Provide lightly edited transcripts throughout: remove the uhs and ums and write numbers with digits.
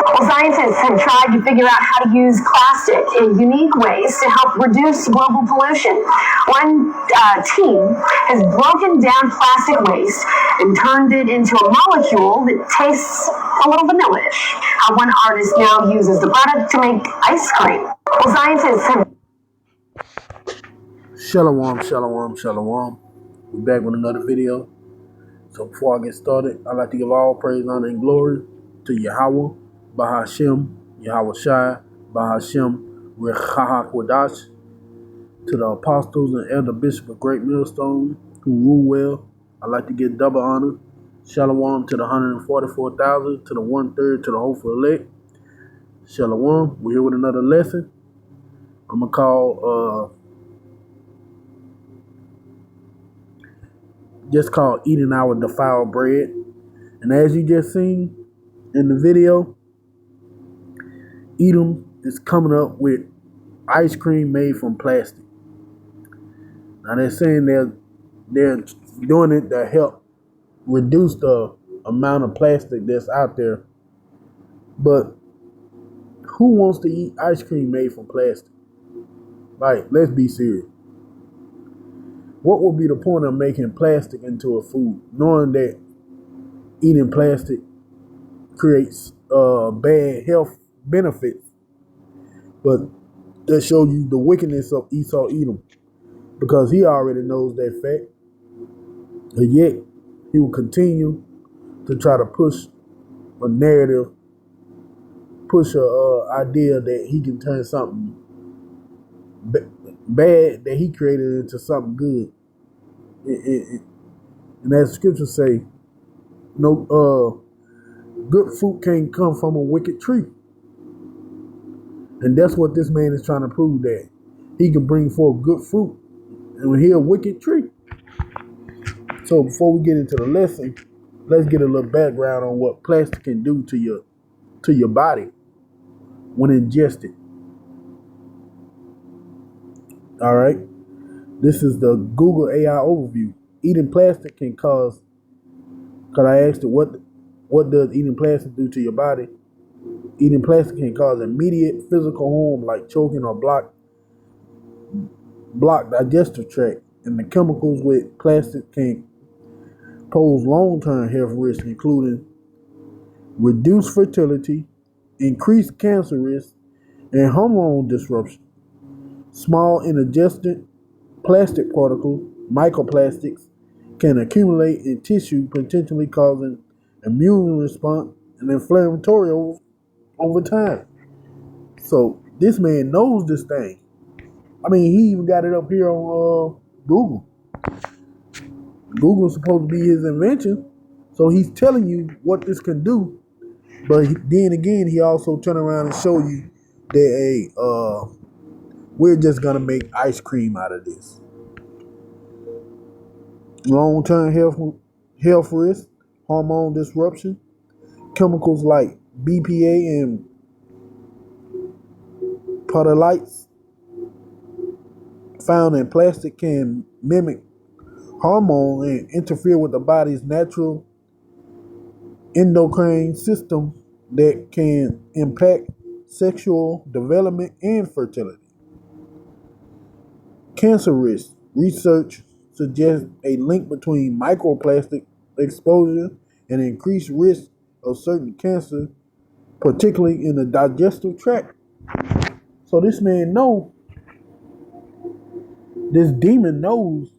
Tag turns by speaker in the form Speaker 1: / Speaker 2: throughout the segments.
Speaker 1: Well, scientists have tried to figure out how to use plastic in unique ways to help reduce global pollution. One team has broken down plastic waste and turned it into a molecule that tastes a little vanilla-ish. One artist now uses the product to make ice cream. Well, scientists have...
Speaker 2: Shalom, shalom, shalom. We're back with another video. So before I get started, I'd like to give all praise, honor, and glory to Yahweh, Bahashem, Yahweh Shai, Bahashem, Rechaha Kodash, to the apostles and elder bishop of Great Millstone who rule well. I'd like to give double honor. Shalom to the 144,000, to the 1/3, to the hopeful elect. Shalom. We're here with another lesson. I'm going to call, just called Eating Our Defiled Bread. And as you just seen in the video, Edom is coming up with ice cream made from plastic. Now they're saying they're doing it to help reduce the amount of plastic that's out there. But who wants to eat ice cream made from plastic? Like, let's be serious. What would be the point of making plastic into a food, knowing that eating plastic creates bad health benefits? But that shows you the wickedness of Esau Edom, because he already knows that fact. But yet, he will continue to try to push a narrative, push a idea that he can turn something bad that he created into something good. And as the scriptures say, no good fruit can't come from a wicked tree. And that's what this man is trying to prove, that he can bring forth good fruit and he a wicked tree. So before we get into the lesson, let's get a little background on what plastic can do to your body when ingested. All right. This is the Google AI overview. Eating plastic can cause, because I asked it, what does eating plastic do to your body? Eating plastic can cause immediate physical harm like choking or block digestive tract. And the chemicals with plastic can pose long-term health risks, including reduced fertility, increased cancer risk, and hormone disruption. Small ingested plastic particles, microplastics, can accumulate in tissue, potentially causing immune response and inflammatory over time. So this man knows this thing. I mean, he even got it up here on Google. Google's supposed to be his invention, so he's telling you what this can do. But then again, he also turn around and show you that we're just gonna make ice cream out of this. Long-term health risk, hormone disruption, chemicals like BPA and phthalates found in plastic can mimic hormone and interfere with the body's natural endocrine system that can impact sexual development and fertility. Cancer risk. Research suggests a link between microplastic exposure and increased risk of certain cancer, particularly in the digestive tract. So this man this demon knows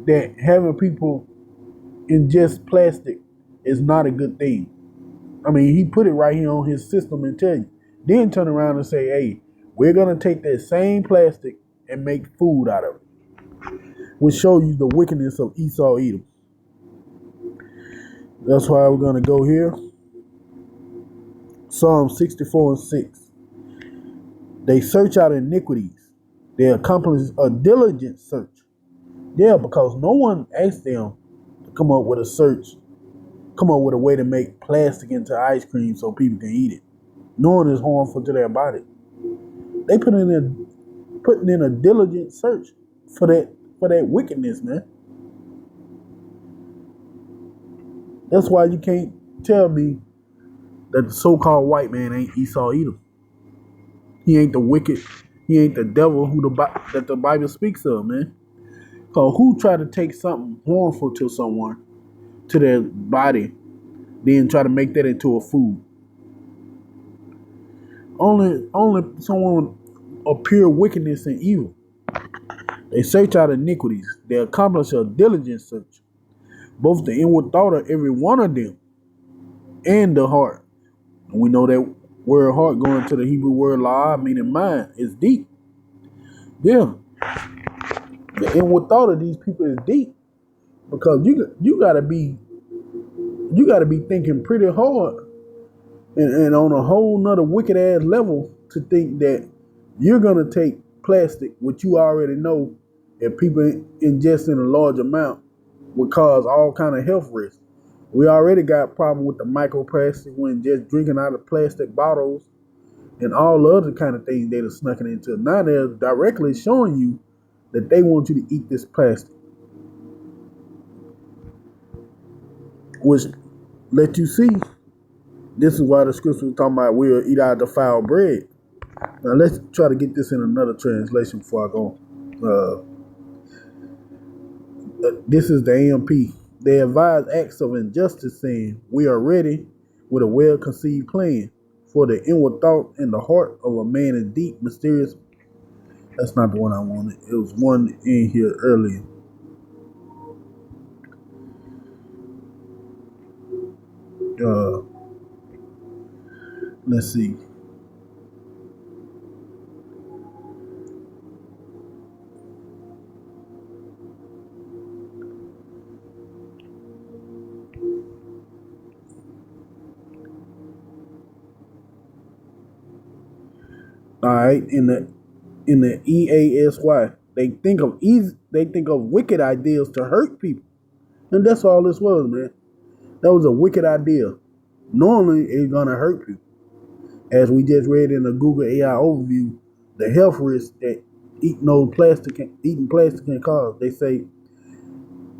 Speaker 2: that having people ingest plastic is not a good thing. I mean, he put it right here on his system and tell you. Then turn around and say, hey, we're going to take that same plastic and make food out of it. Which show you the wickedness of Esau Edom. That's why we're going to go here. Psalm 64:6. They search out iniquities. They accomplish a diligent search. Yeah, because no one asked them to come up with a way to make plastic into ice cream so people can eat it, knowing it's harmful to their body. They putting in a diligent search for that wickedness, man. That's why you can't tell me that the so-called white man ain't Esau Edom. He ain't the wicked. He ain't the devil that the Bible speaks of, man. So who try to take something harmful to someone, to their body, then try to make that into a food? Only someone of pure wickedness and evil. They search out iniquities. They accomplish a diligent search, both the inward thought of every one of them and the heart. And we know that word heart going to the Hebrew word la, meaning mind, is deep. Yeah, the inward thought of these people is deep because you gotta be thinking pretty hard and on a whole nother wicked ass level to think that you're gonna take plastic, which you already know if people ingest in a large amount would cause all kind of health risks. We already got a problem with the microplastic when just drinking out of plastic bottles and all the other kind of things they've snuck it into. Now they're directly showing you that they want you to eat this plastic, which let you see. This is why the scripture is talking about we'll eat our defiled bread. Now let's try to get this in another translation before I go. This is the AMP. They advise acts of injustice, saying, "We are ready with a well-conceived plan. For the inward thought in the heart of a man is deep, mysterious." That's not the one I wanted. It was one in here earlier. Let's see. All right, in the EASY, they think of wicked ideas to hurt people, and that's all this was, man. That was a wicked idea. Normally, it's gonna hurt people, as we just read in the Google AI overview, the health risks that eating plastic can cause. They say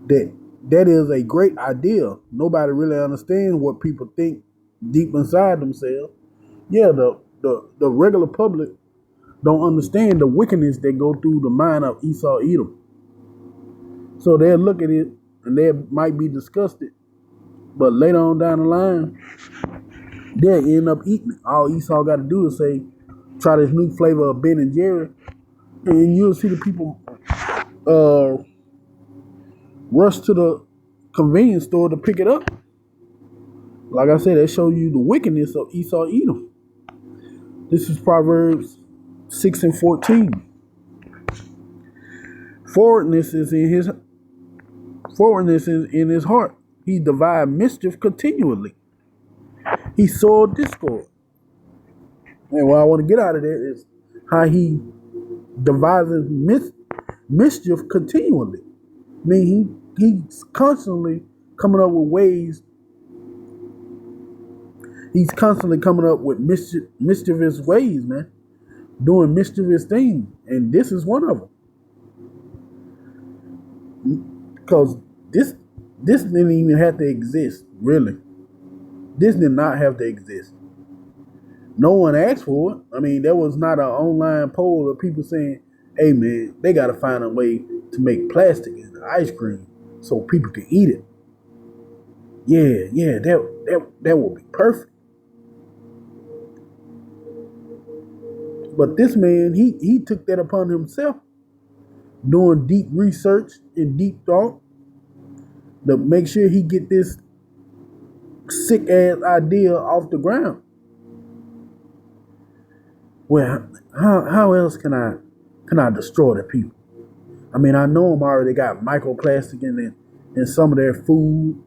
Speaker 2: that is a great idea. Nobody really understands what people think deep inside themselves. Yeah, the regular public don't understand the wickedness that go through the mind of Esau Edom. So they'll look at it and they might be disgusted, but later on down the line, they'll end up eating it. All Esau got to do is say, try this new flavor of Ben and Jerry, and you'll see the people rush to the convenience store to pick it up. Like I said, they show you the wickedness of Esau Edom. This is Proverbs 6:14. Forwardness is in his heart. He divides mischief continually. He sowed discord. And what I want to get out of that is how he devises mischief continually. I mean, he's constantly coming up with ways. He's constantly coming up with mischievous ways, man. Doing mischievous things. And this is one of them. Because this didn't even have to exist, really. This did not have to exist. No one asked for it. I mean, there was not an online poll of people saying, hey, man, they got to find a way to make plastic in ice cream so people can eat it. Yeah, that would be perfect. But this man, he took that upon himself, doing deep research and deep thought to make sure he get this sick ass idea off the ground. Well, how else can I destroy the people? I mean, I know them already got microplastic in some of their food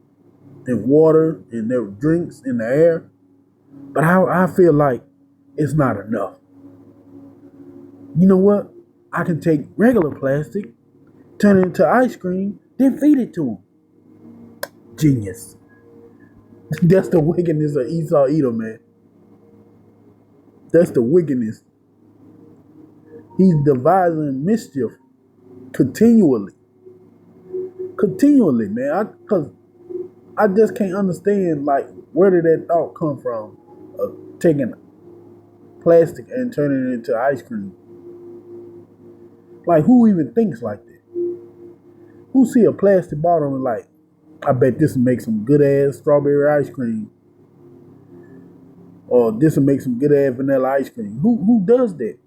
Speaker 2: and water and their drinks in the air, but I feel like it's not enough. You know what? I can take regular plastic, turn it into ice cream, then feed it to them. Genius. That's the wickedness of Esau Edom, man. That's the wickedness. He's devising mischief continually. Continually, man. Because I just can't understand, like, where did that thought come from? taking plastic and turning it into ice cream. Like, who even thinks like that? Who see a plastic bottle and like, I bet this will make some good ass strawberry ice cream, or this will make some good ass vanilla ice cream? Who does that?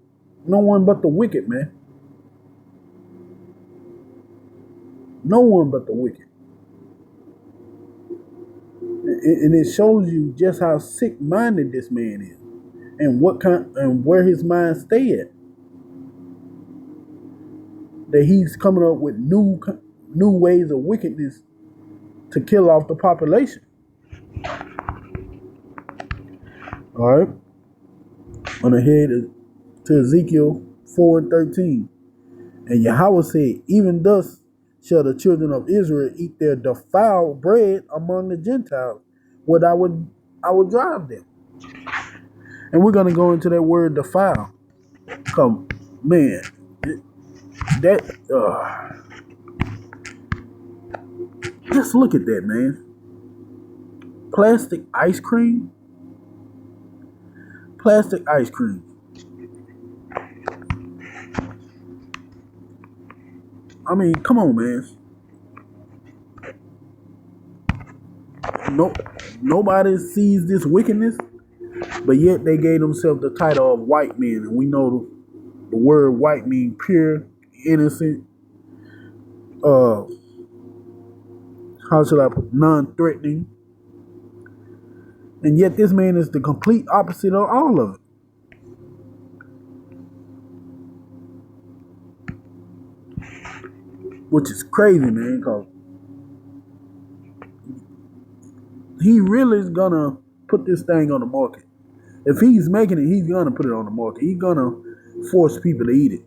Speaker 2: No one but the wicked, man. No one but the wicked. And it shows you just how sick-minded this man is, and what kind and where his mind stay at. That he's coming up with new ways of wickedness to kill off the population. All right, on the head to Ezekiel 4:13, and Yahweh said, "Even thus shall the children of Israel eat their defiled bread among the Gentiles, where I would drive them." And we're gonna go into that word defile. Come, man, that just look at that, man. Plastic ice cream. Plastic ice cream. I mean, come on, man. Nobody sees this wickedness, but yet they gave themselves the title of white men. And we know the word white means pure, innocent, how should I put, non-threatening. And yet this man is the complete opposite of all of it. Which is crazy, man, because he really is gonna put this thing on the market. If he's making it, he's gonna put it on the market. He's gonna force people to eat it.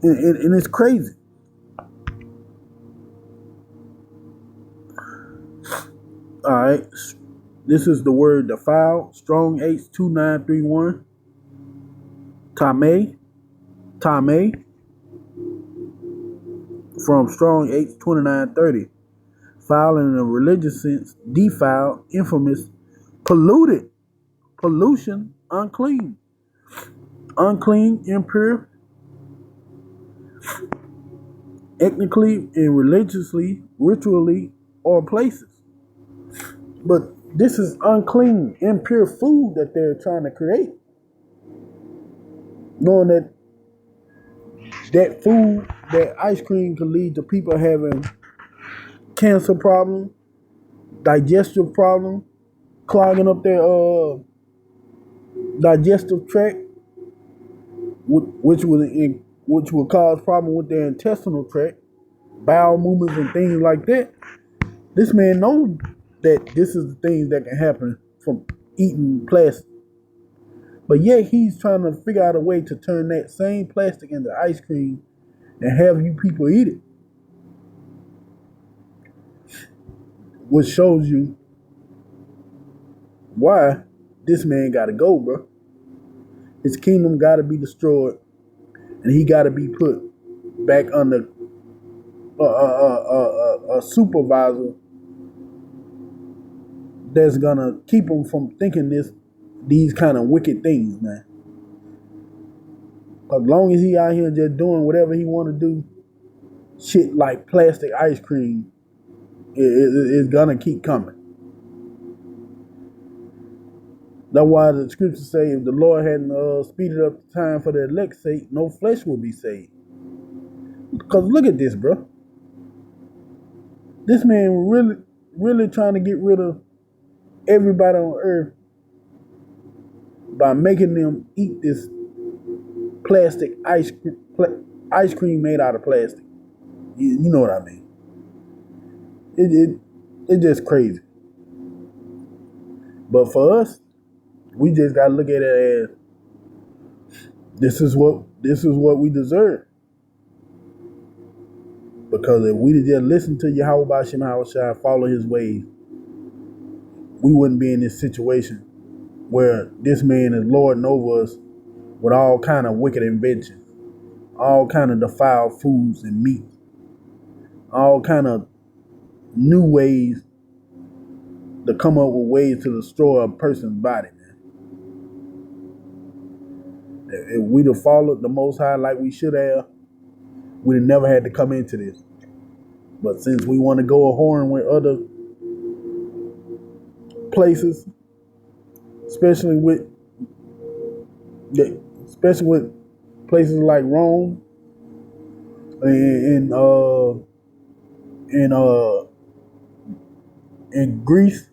Speaker 2: And it's crazy. Alright. This is the word defiled. Strong H2931. Tame. From Strong H2930. Foul in a religious sense. Defiled. Infamous. Polluted. Pollution. Unclean. Unclean. Impure. Ethnically and religiously, ritually, or places. But this is unclean, impure food that they're trying to create. Knowing that food, that ice cream could lead to people having cancer problems, digestive problems, clogging up their digestive tract, which will cause problems with their intestinal tract, bowel movements and things like that. This man knows that this is the things that can happen from eating plastic. But yet he's trying to figure out a way to turn that same plastic into ice cream and have you people eat it. Which shows you why this man got to go, bro. His kingdom got to be destroyed, and he got to be put back under a supervisor that's gonna keep him from thinking these kind of wicked things, man. As long as he out here just doing whatever he want to do, shit like plastic ice cream is gonna keep coming. That's why the scriptures say, if the Lord hadn't speeded up the time for the elect's sake, no flesh will be saved. Because look at this, bro. This man really trying to get rid of everybody on earth by making them eat this plastic ice cream made out of plastic. You know what I mean? It's just crazy. But for us, we just gotta look at it as this is what we deserve. Because if we just listen to Yahweh Bashim Hawashai, follow his ways, we wouldn't be in this situation where this man is lording over us with all kind of wicked inventions, all kind of defiled foods and meat, all kind of new ways to come up with ways to destroy a person's body, man. If we'd have followed the Most High like we should have, we'd have never had to come into this. But since we want to go a whoring with other places, especially with places like Rome and Greece,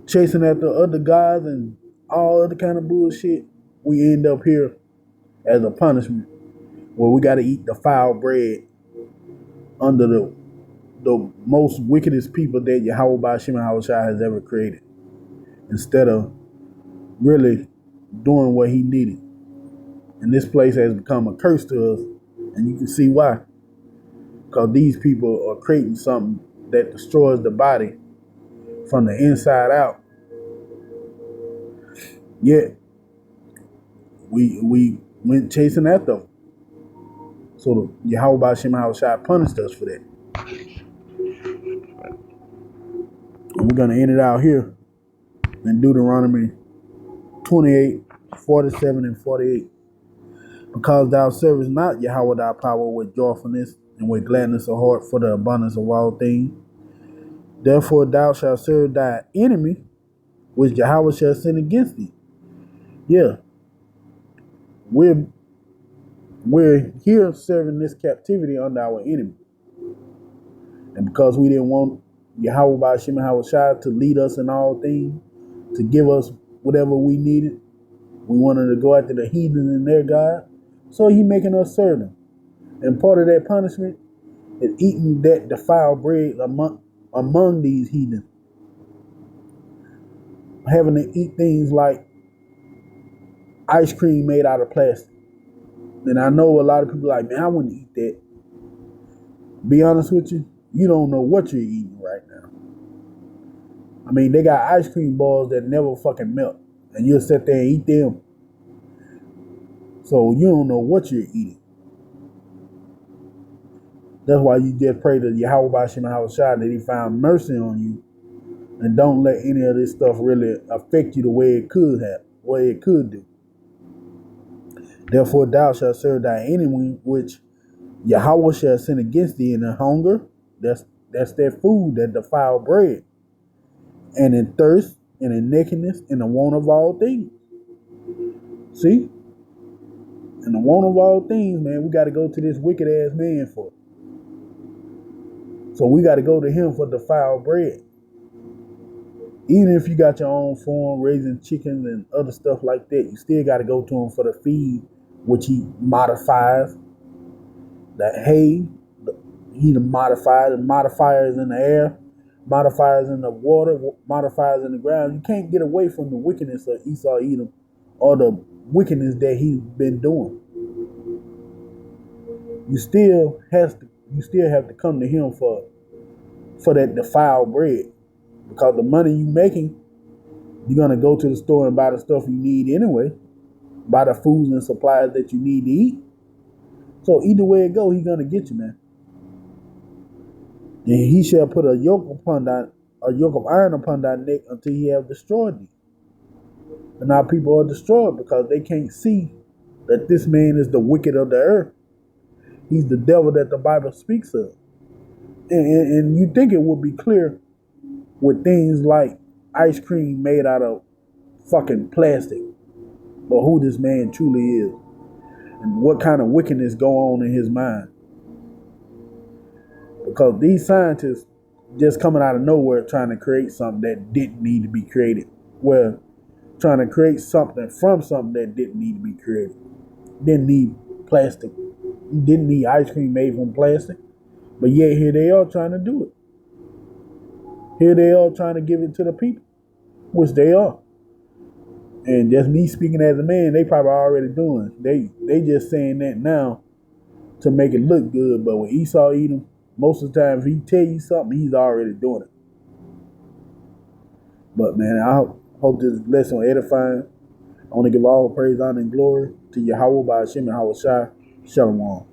Speaker 2: chasing after other gods and all other kind of bullshit, we end up here as a punishment where we got to eat defiled bread under the most wickedest people that Yahweh Ba'ashim Hawashi has ever created, instead of really doing what he needed. And this place has become a curse to us, and you can see why. Because these people are creating something that destroys the body from the inside out. Yet we went chasing after them. So the Yahweh Ba'ashim Hawashi punished us for that. And we're going to end it out here in Deuteronomy 28, 47, and 48. Because thou servest not Yahweh thy power with joyfulness and with gladness of heart for the abundance of all things, therefore thou shalt serve thy enemy, which Yahweh shall send against thee. Yeah. We're here serving this captivity under our enemy. And because we didn't want Yahweh Ba'ashim Hawashi to lead us in all things, to give us whatever we needed, we wanted to go after the heathens and their God. So he making us serve them. And part of that punishment is eating that defiled bread among these heathens. Having to eat things like ice cream made out of plastic. And I know a lot of people are like, man, I wouldn't eat that. Be honest with you, you don't know what you're eating right now. I mean, they got ice cream balls that never fucking melt. And you'll sit there and eat them. So you don't know what you're eating. That's why you just pray to Yahweh Ba'ashim Hawashi that he found mercy on you. And don't let any of this stuff really affect you the way it could have, way it could do. Therefore thou shalt serve thy enemy, which Yahweh shall send against thee in the hunger. That's that food, that defiled bread. And in thirst, and in nakedness, and the want of all things. See? And the want of all things, man, we got to go to this wicked ass man for it. So we got to go to him for defiled bread. Even if you got your own farm, raising chickens and other stuff like that, you still got to go to him for the feed, which he modifies. That hay, he modifies, and modifiers in the air, modifiers in the water, modifiers in the ground. You can't get away from the wickedness of Esau Edom or the wickedness that he's been doing. You still have to come to him for that defiled bread. Because the money you making, you're going to go to the store and buy the stuff you need anyway. Buy the foods and supplies that you need to eat. So either way it go, he's going to get you, man. And he shall put a yoke of iron upon thy neck until he have destroyed thee. And now people are destroyed because they can't see that this man is the wicked of the earth. He's the devil that the Bible speaks of. And you think it would be clear with things like ice cream made out of fucking plastic, but who this man truly is and what kind of wickedness go on in his mind. Because these scientists just coming out of nowhere trying to create something that didn't need to be created. Well, trying to create something from something that didn't need to be created. Didn't need plastic. Didn't need ice cream made from plastic. But yet here they are trying to do it. Here they are trying to give it to the people, which they are. And just me speaking as a man, they probably already doing it. They just saying that now to make it look good. But with Esau Edom, most of the time, if he tell you something, he's already doing it. But man, I hope this lesson was edifying. I want to give all praise, honor, and glory to Yahweh Ba'ashim Hawashi. Shalom.